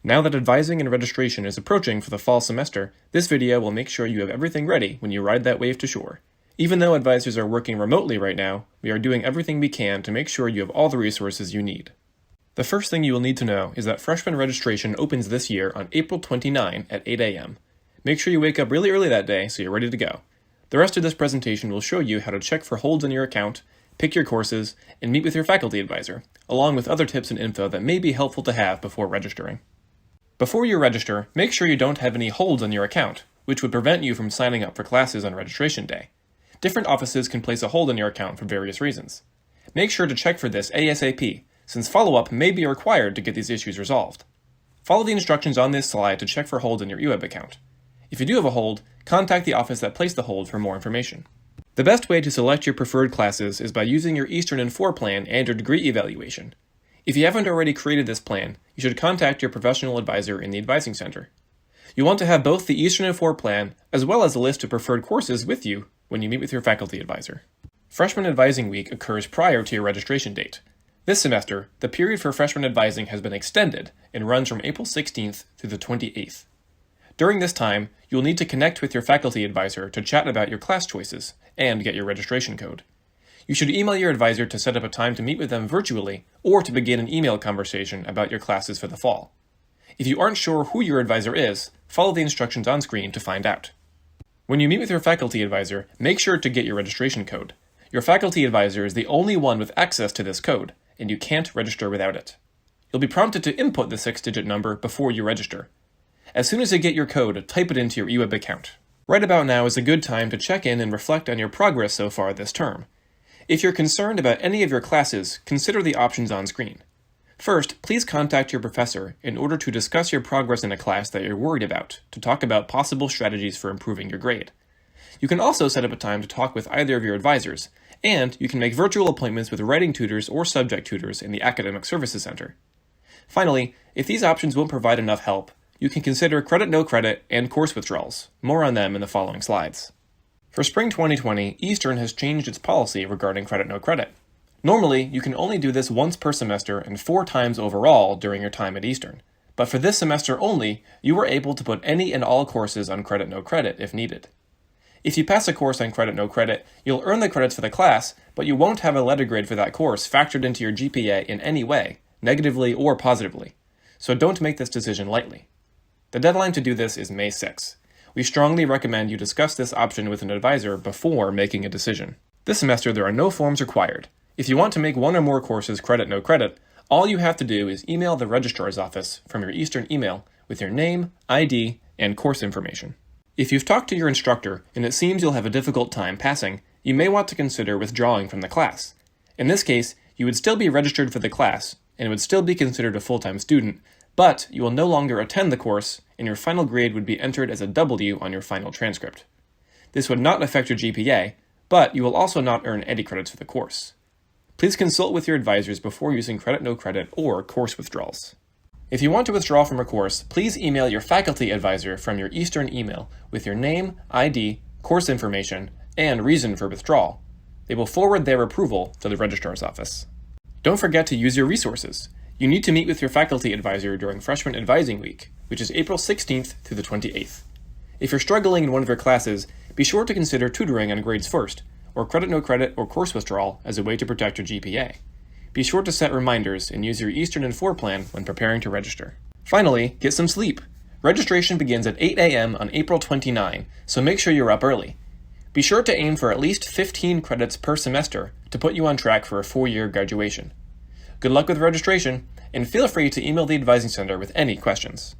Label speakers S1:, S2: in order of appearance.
S1: Now that advising and registration is approaching for the fall semester, this video will make sure you have everything ready when you ride that wave to shore. Even though advisors are working remotely right now, we are doing everything we can to make sure you have all the resources you need. The first thing you will need to know is that freshman registration opens this year on April 29 at 8 a.m. Make sure you wake up really early that day so you're ready to go. The rest of this presentation will show you how to check for holds in your account, pick your courses, and meet with your faculty advisor, along with other tips and info that may be helpful to have before registering. Before you register, make sure you don't have any holds on your account, which would prevent you from signing up for classes on registration day. Different offices can place a hold on your account for various reasons. Make sure to check for this ASAP, since follow-up may be required to get these issues resolved. Follow the instructions on this slide to check for holds in your UWeb account. If you do have a hold, contact the office that placed the hold for more information. The best way to select your preferred classes is by using your Eastern and 4 plan and your degree evaluation. If you haven't already created this plan, you should contact your professional advisor in the Advising Center. You want to have both the Eastern and 4 plan as well as a list of preferred courses with you when you meet with your faculty advisor. Freshman Advising Week occurs prior to your registration date. This semester, the period for freshman advising has been extended and runs from April 16th through the 28th. During this time, you'll need to connect with your faculty advisor to chat about your class choices and get your registration code. You should email your advisor to set up a time to meet with them virtually or to begin an email conversation about your classes for the fall. If you aren't sure who your advisor is, follow the instructions on screen to find out. When you meet with your faculty advisor, make sure to get your registration code. Your faculty advisor is the only one with access to this code, and you can't register without it. You'll be prompted to input the 6-digit number before you register. As soon as you get your code, type it into your UWeb account. Right about now is a good time to check in and reflect on your progress so far this term. If you're concerned about any of your classes, consider the options on screen. First, please contact your professor in order to discuss your progress in a class that you're worried about, to talk about possible strategies for improving your grade. You can also set up a time to talk with either of your advisors, and you can make virtual appointments with writing tutors or subject tutors in the Academic Services Center. Finally, if these options won't provide enough help, you can consider credit-no credit and course withdrawals. More on them in the following slides. For spring 2020, Eastern has changed its policy regarding credit-no credit. Normally, you can only do this once per semester and 4 times overall during your time at Eastern. But for this semester only, you are able to put any and all courses on credit-no credit if needed. If you pass a course on credit-no credit, you'll earn the credits for the class, but you won't have a letter grade for that course factored into your GPA in any way, negatively or positively. So don't make this decision lightly. The deadline to do this is May 6. We strongly recommend you discuss this option with an advisor before making a decision. This semester, there are no forms required. If you want to make one or more courses credit-no credit, all you have to do is email the registrar's office from your Eastern email with your name, ID, and course information. If you've talked to your instructor and it seems you'll have a difficult time passing, you may want to consider withdrawing from the class. In this case, you would still be registered for the class and would still be considered a full-time student, but you will no longer attend the course, and your final grade would be entered as a W on your final transcript. This would not affect your GPA, but you will also not earn any credits for the course. Please consult with your advisors before using credit-no credit or course withdrawals. If you want to withdraw from a course, please email your faculty advisor from your Eastern email with your name, ID, course information, and reason for withdrawal. They will forward their approval to the registrar's office. Don't forget to use your resources. You need to meet with your faculty advisor during Freshman Advising Week, which is April 16th through the 28th. If you're struggling in one of your classes, be sure to consider tutoring on grades first, or credit-no credit or course withdrawal as a way to protect your GPA. Be sure to set reminders and use your Eastern and 4 plan when preparing to register. Finally, get some sleep. Registration begins at 8 a.m. on April 29, so make sure you're up early. Be sure to aim for at least 15 credits per semester to put you on track for a 4-year graduation. Good luck with registration, and feel free to email the Advising Center with any questions.